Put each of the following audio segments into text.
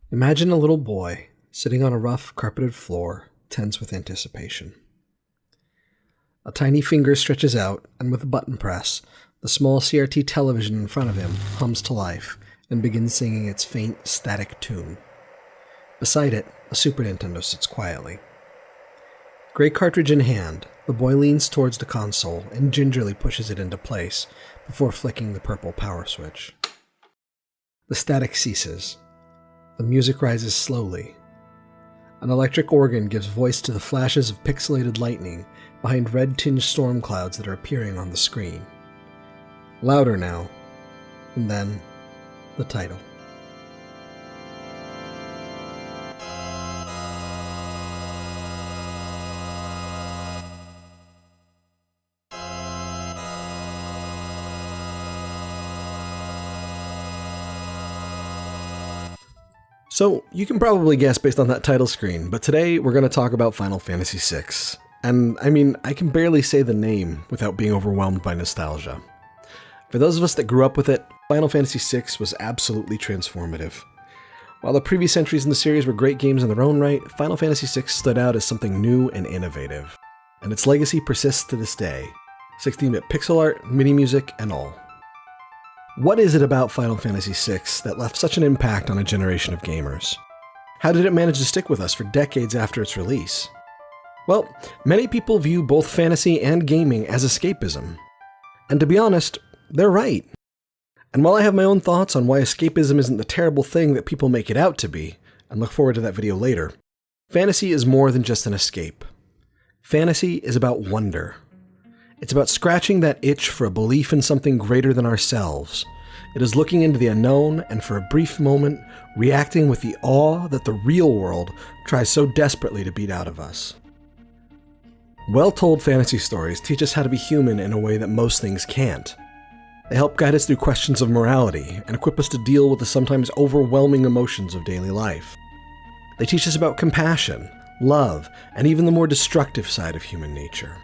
Imagine a little boy sitting on a rough, carpeted floor, tense with anticipation. A tiny finger stretches out, and with a button press, the small CRT television in front of him hums to life and begins singing its faint, static tune. Beside it, a Super Nintendo sits quietly. Gray cartridge in hand, the boy leans towards the console and gingerly pushes it into place before flicking the purple power switch. The static ceases. The music rises slowly. An electric organ gives voice to the flashes of pixelated lightning behind red-tinged storm clouds that are appearing on the screen. Louder now, and then the title. So, you can probably guess based on that title screen, but today we're going to talk about Final Fantasy VI. And I can barely say the name without being overwhelmed by nostalgia. For those of us that grew up with it, Final Fantasy VI was absolutely transformative. While the previous entries in the series were great games in their own right, Final Fantasy VI stood out as something new and innovative. And its legacy persists to this day. 16-bit pixel art, MIDI music, and all. What is it about Final Fantasy VI that left such an impact on a generation of gamers? How did it manage to stick with us for decades after its release? Well, many people view both fantasy and gaming as escapism. And to be honest, they're right. And while I have my own thoughts on why escapism isn't the terrible thing that people make it out to be, and look forward to that video later, fantasy is more than just an escape. Fantasy is about wonder. It's about scratching that itch for a belief in something greater than ourselves. It is looking into the unknown and for a brief moment, reacting with the awe that the real world tries so desperately to beat out of us. Well-told fantasy stories teach us how to be human in a way that most things can't. They help guide us through questions of morality and equip us to deal with the sometimes overwhelming emotions of daily life. They teach us about compassion, love, and even the more destructive side of human nature.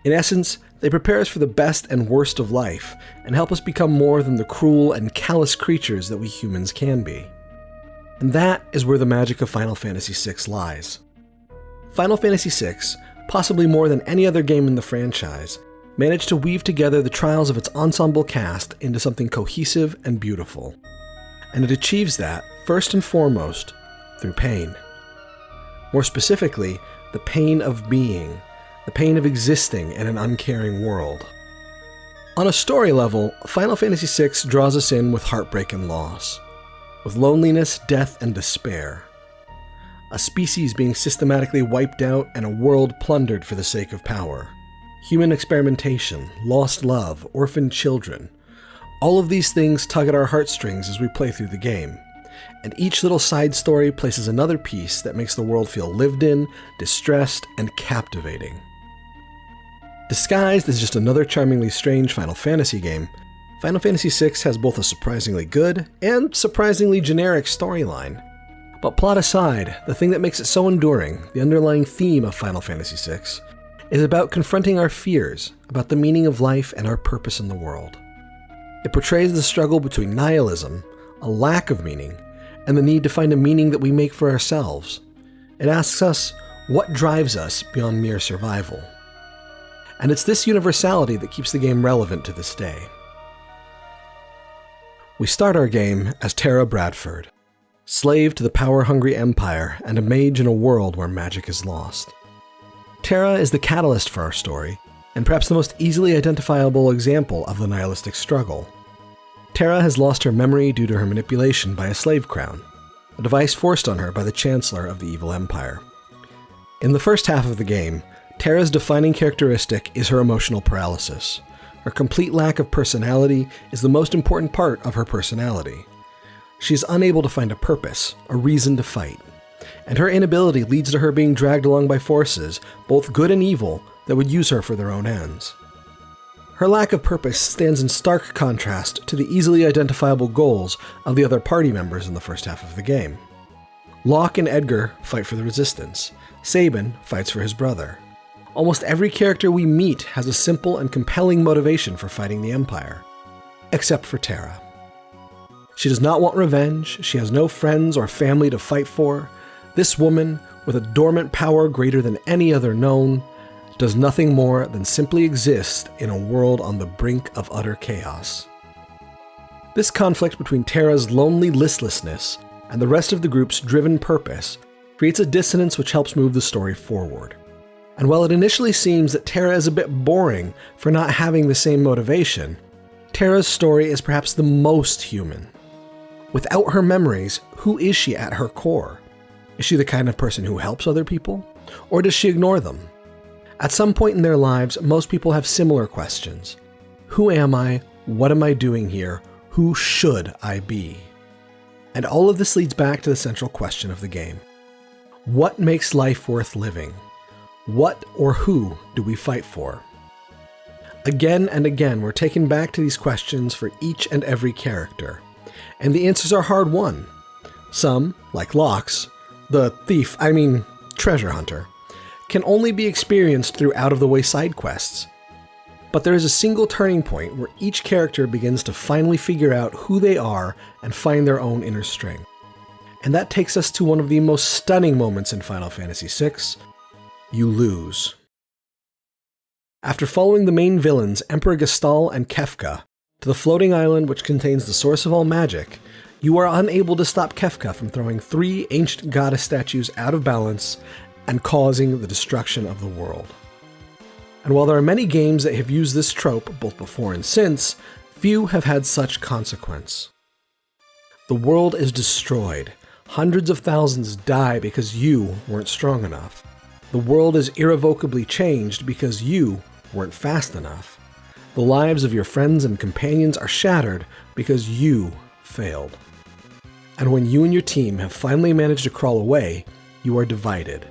In essence, they prepare us for the best and worst of life and help us become more than the cruel and callous creatures that we humans can be. And that is where the magic of Final Fantasy VI lies. Final Fantasy VI, possibly more than any other game in the franchise, managed to weave together the trials of its ensemble cast into something cohesive and beautiful. And it achieves that, first and foremost, through pain. More specifically, the pain of being. The pain of existing in an uncaring world. On a story level, Final Fantasy VI draws us in with heartbreak and loss, with loneliness, death, and despair. A species being systematically wiped out and a world plundered for the sake of power. Human experimentation, lost love, orphaned children. All of these things tug at our heartstrings as we play through the game. And each little side story places another piece that makes the world feel lived in, distressed, and captivating. Disguised as just another charmingly strange Final Fantasy game, Final Fantasy VI has both a surprisingly good and surprisingly generic storyline. But plot aside, the thing that makes it so enduring, the underlying theme of Final Fantasy VI, is about confronting our fears about the meaning of life and our purpose in the world. It portrays the struggle between nihilism, a lack of meaning, and the need to find a meaning that we make for ourselves. It asks us, what drives us beyond mere survival? And it's this universality that keeps the game relevant to this day. We start our game as Terra Bradford, slave to the power-hungry Empire and a mage in a world where magic is lost. Terra is the catalyst for our story, and perhaps the most easily identifiable example of the nihilistic struggle. Terra has lost her memory due to her manipulation by a slave crown, a device forced on her by the Chancellor of the Evil Empire. In the first half of the game, Terra's defining characteristic is her emotional paralysis. Her complete lack of personality is the most important part of her personality. She is unable to find a purpose, a reason to fight. And her inability leads to her being dragged along by forces, both good and evil, that would use her for their own ends. Her lack of purpose stands in stark contrast to the easily identifiable goals of the other party members in the first half of the game. Locke and Edgar fight for the Resistance. Sabin fights for his brother. Almost every character we meet has a simple and compelling motivation for fighting the Empire. Except for Terra. She does not want revenge. She has no friends or family to fight for. This woman, with a dormant power greater than any other known, does nothing more than simply exist in a world on the brink of utter chaos. This conflict between Terra's lonely listlessness and the rest of the group's driven purpose creates a dissonance which helps move the story forward. And while it initially seems that Terra is a bit boring for not having the same motivation, Terra's story is perhaps the most human. Without her memories, who is she at her core? Is she the kind of person who helps other people? Or does she ignore them? At some point in their lives, most people have similar questions. Who am I? What am I doing here? Who should I be? And all of this leads back to the central question of the game. What makes life worth living? What or who do we fight for? Again and again, we're taken back to these questions for each and every character. And the answers are hard-won. Some, like Locke's, the treasure hunter, can only be experienced through out-of-the-way side quests. But there is a single turning point where each character begins to finally figure out who they are and find their own inner strength. And that takes us to one of the most stunning moments in Final Fantasy VI. You lose. After following the main villains, Emperor Gestal and Kefka, to the floating island which contains the source of all magic, you are unable to stop Kefka from throwing 3 ancient goddess statues out of balance and causing the destruction of the world. And while there are many games that have used this trope both before and since, few have had such consequence. The world is destroyed. Hundreds of thousands die because you weren't strong enough. The world is irrevocably changed because you weren't fast enough. The lives of your friends and companions are shattered because you failed. And when you and your team have finally managed to crawl away, you are divided.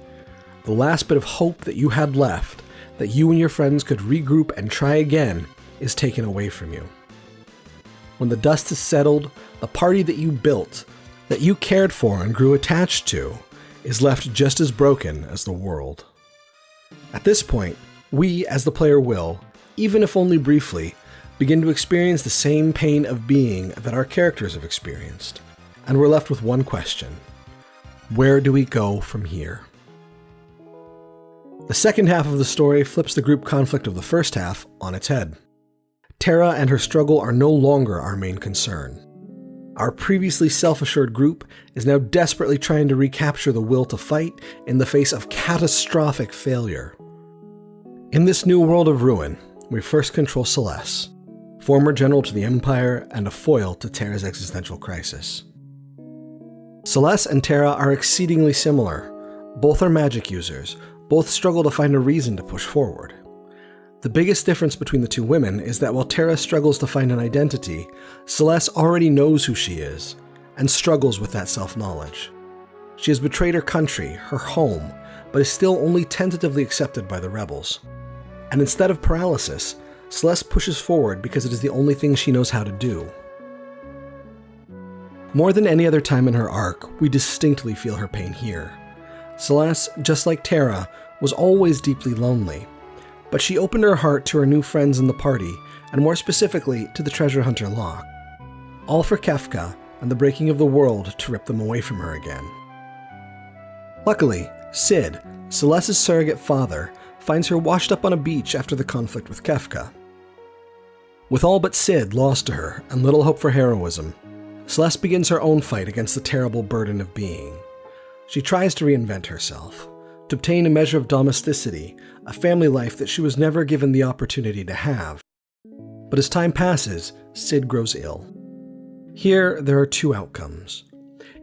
The last bit of hope that you had left, that you and your friends could regroup and try again, is taken away from you. When the dust is settled, the party that you built, that you cared for and grew attached to, is left just as broken as the world. At this point, we, as the player, will, even if only briefly, begin to experience the same pain of being that our characters have experienced. And we're left with one question. Where do we go from here? The second half of the story flips the group conflict of the first half on its head. Terra and her struggle are no longer our main concern. Our previously self-assured group is now desperately trying to recapture the will to fight in the face of catastrophic failure. In this new world of ruin, we first control Celes, former general to the Empire and a foil to Terra's existential crisis. Celes and Terra are exceedingly similar. Both are magic users. Both struggle to find a reason to push forward. The biggest difference between the two women is that while Terra struggles to find an identity, Celes already knows who she is, and struggles with that self-knowledge. She has betrayed her country, her home, but is still only tentatively accepted by the rebels. And instead of paralysis, Celes pushes forward because it is the only thing she knows how to do. More than any other time in her arc, we distinctly feel her pain here. Celes, just like Terra, was always deeply lonely, but she opened her heart to her new friends in the party, and more specifically to the treasure hunter Locke. All for Kefka and the breaking of the world to rip them away from her again. Luckily, Cid, Celes's surrogate father, finds her washed up on a beach after the conflict with Kefka. With all but Cid lost to her and little hope for heroism, Celes begins her own fight against the terrible burden of being. She tries to reinvent herself, to obtain a measure of domesticity, a family life that she was never given the opportunity to have. But as time passes, Cid grows ill. Here, there are 2 outcomes.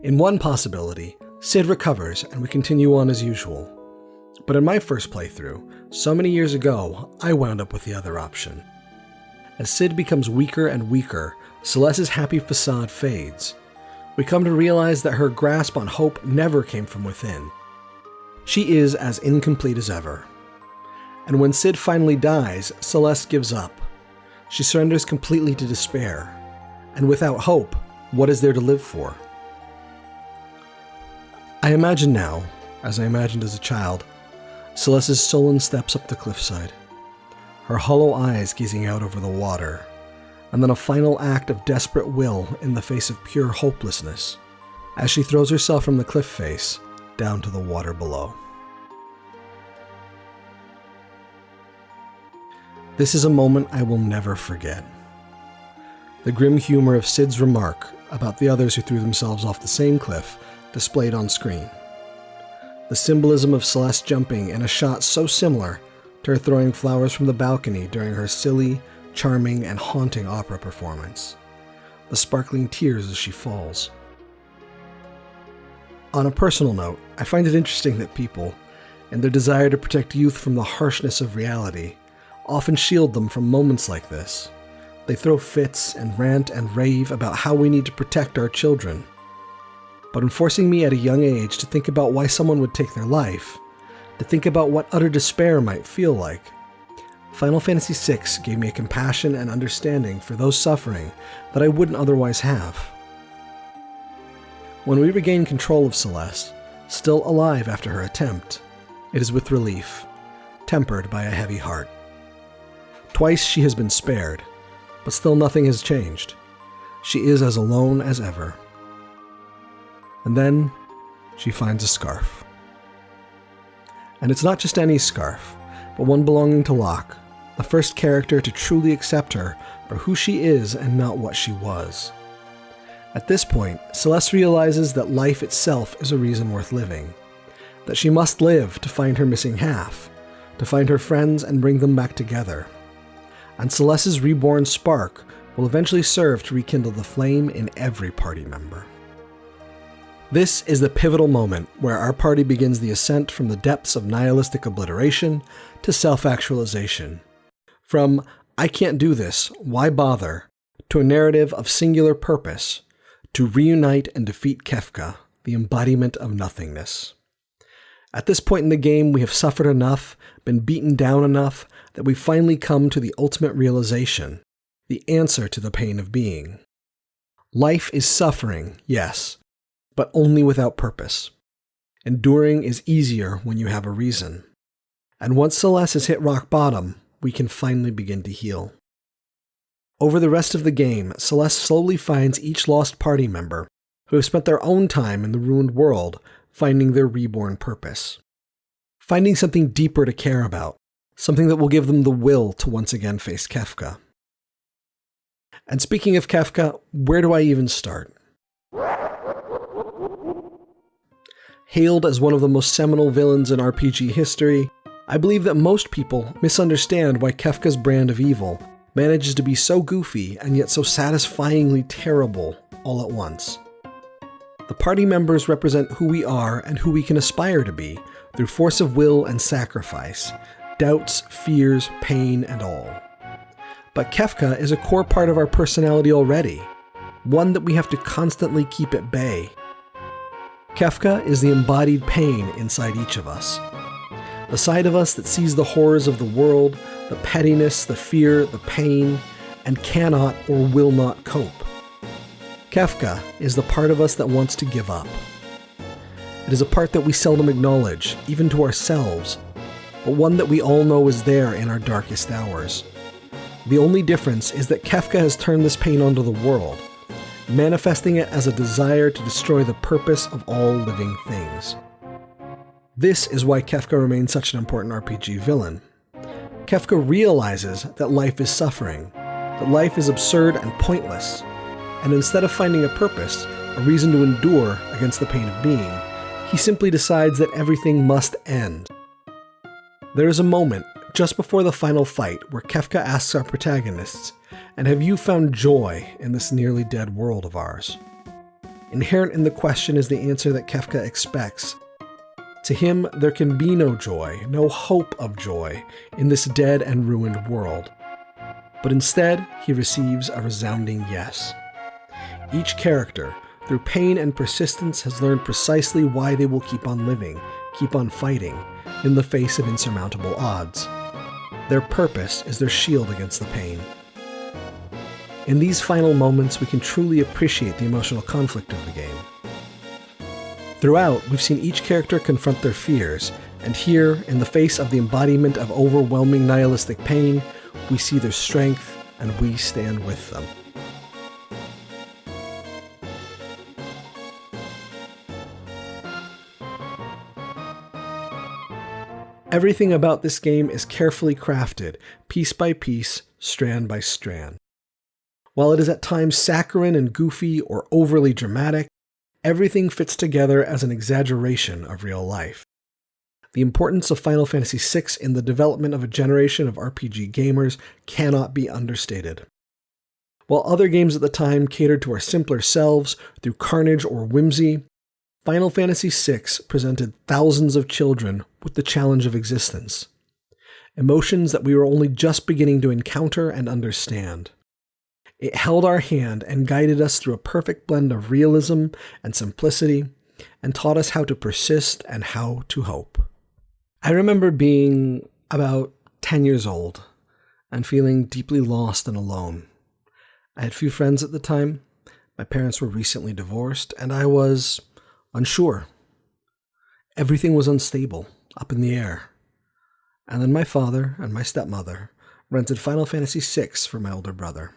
In one possibility, Cid recovers and we continue on as usual. But in my first playthrough, so many years ago, I wound up with the other option. As Cid becomes weaker and weaker, Celes's happy facade fades. We come to realize that her grasp on hope never came from within. She is as incomplete as ever. And when Cid finally dies, Celes gives up. She surrenders completely to despair. And without hope, what is there to live for? I imagine now, as I imagined as a child, Celes's sullen steps up the cliffside, her hollow eyes gazing out over the water, and then a final act of desperate will in the face of pure hopelessness, as she throws herself from the cliff face down to the water below. This is a moment I will never forget. The grim humor of Sid's remark about the others who threw themselves off the same cliff displayed on screen. The symbolism of Celeste jumping in a shot so similar to her throwing flowers from the balcony during her silly, charming, and haunting opera performance. The sparkling tears as she falls. On a personal note, I find it interesting that people, in their desire to protect youth from the harshness of reality, often shield them from moments like this. They throw fits and rant and rave about how we need to protect our children. But in forcing me at a young age to think about why someone would take their life, to think about what utter despair might feel like, Final Fantasy VI gave me a compassion and understanding for those suffering that I wouldn't otherwise have. When we regain control of Celeste, still alive after her attempt, it is with relief, tempered by a heavy heart. Twice she has been spared, but still nothing has changed. She is as alone as ever. And then she finds a scarf. And it's not just any scarf, but one belonging to Locke, the first character to truly accept her for who she is and not what she was. At this point, Celeste realizes that life itself is a reason worth living, that she must live to find her missing half, to find her friends and bring them back together. And Celeste's reborn spark will eventually serve to rekindle the flame in every party member. This is the pivotal moment where our party begins the ascent from the depths of nihilistic obliteration to self-actualization. From, I can't do this, why bother, to a narrative of singular purpose, to reunite and defeat Kefka, the embodiment of nothingness. At this point in the game, we have suffered enough, been beaten down enough, that we finally come to the ultimate realization, the answer to the pain of being. Life is suffering, yes, but only without purpose. Enduring is easier when you have a reason. And once Celeste has hit rock bottom, we can finally begin to heal. Over the rest of the game, Celeste slowly finds each lost party member who have spent their own time in the ruined world finding their reborn purpose. Finding something deeper to care about, something that will give them the will to once again face Kefka. And speaking of Kefka, where do I even start? Hailed as one of the most seminal villains in RPG history, I believe that most people misunderstand why Kefka's brand of evil manages to be so goofy and yet so satisfyingly terrible all at once. The party members represent who we are and who we can aspire to be through force of will and sacrifice, doubts, fears, pain, and all. But Kefka is a core part of our personality already, one that we have to constantly keep at bay. Kefka is the embodied pain inside each of us. The side of us that sees the horrors of the world, the pettiness, the fear, the pain, and cannot or will not cope. Kefka is the part of us that wants to give up. It is a part that we seldom acknowledge, even to ourselves, but one that we all know is there in our darkest hours. The only difference is that Kefka has turned this pain onto the world, manifesting it as a desire to destroy the purpose of all living things. This is why Kefka remains such an important RPG villain. Kefka realizes that life is suffering, that life is absurd and pointless, and instead of finding a purpose, a reason to endure against the pain of being, he simply decides that everything must end. There is a moment, just before the final fight, where Kefka asks our protagonists, "And have you found joy in this nearly dead world of ours?" Inherent in the question is the answer that Kefka expects. To him, there can be no joy, no hope of joy, in this dead and ruined world. But instead, he receives a resounding yes. Each character, through pain and persistence, has learned precisely why they will keep on living, keep on fighting, in the face of insurmountable odds. Their purpose is their shield against the pain. In these final moments, we can truly appreciate the emotional conflict of the game. Throughout, we've seen each character confront their fears, and here, in the face of the embodiment of overwhelming nihilistic pain, we see their strength and we stand with them. Everything about this game is carefully crafted, piece by piece, strand by strand. While it is at times saccharine and goofy or overly dramatic, everything fits together as an exaggeration of real life. The importance of Final Fantasy VI in the development of a generation of RPG gamers cannot be understated. While other games at the time catered to our simpler selves through carnage or whimsy, Final Fantasy VI presented thousands of children with the challenge of existence, emotions that we were only just beginning to encounter and understand. It held our hand and guided us through a perfect blend of realism and simplicity, and taught us how to persist and how to hope. I remember being about 10 years old and feeling deeply lost and alone. I had few friends at the time, my parents were recently divorced, and I was unsure. Everything was unstable, up in the air. And then my father and my stepmother rented Final Fantasy VI for my older brother.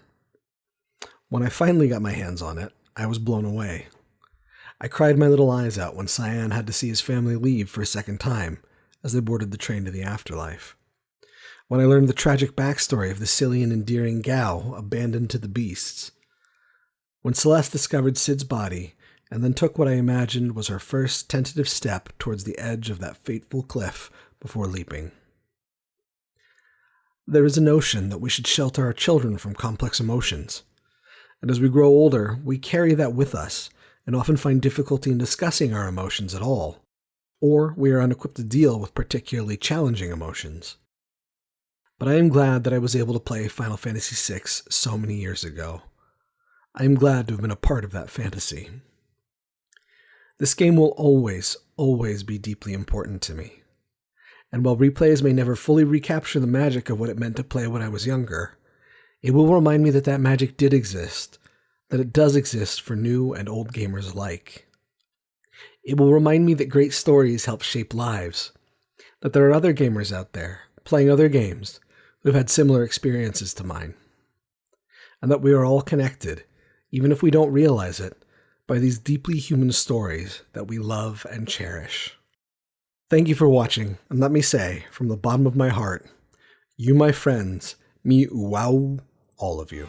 When I finally got my hands on it, I was blown away. I cried my little eyes out when Cyan had to see his family leave for a second time as they boarded the train to the afterlife. When I learned the tragic backstory of the silly and endearing Gao abandoned to the beasts. When Celeste discovered Cid's body and then took what I imagined was her first tentative step towards the edge of that fateful cliff before leaping. There is a notion that we should shelter our children from complex emotions. And as we grow older, we carry that with us and often find difficulty in discussing our emotions at all, or we are unequipped to deal with particularly challenging emotions. But I am glad that I was able to play Final Fantasy VI so many years ago. I am glad to have been a part of that fantasy. This game will always, always be deeply important to me. And while replays may never fully recapture the magic of what it meant to play when I was younger, it will remind me that that magic did exist, that it does exist for new and old gamers alike. It will remind me that great stories help shape lives, that there are other gamers out there, playing other games, who have had similar experiences to mine, and that we are all connected, even if we don't realize it, by these deeply human stories that we love and cherish. Thank you for watching, and let me say, from the bottom of my heart, you, my friends, me wow, all of you.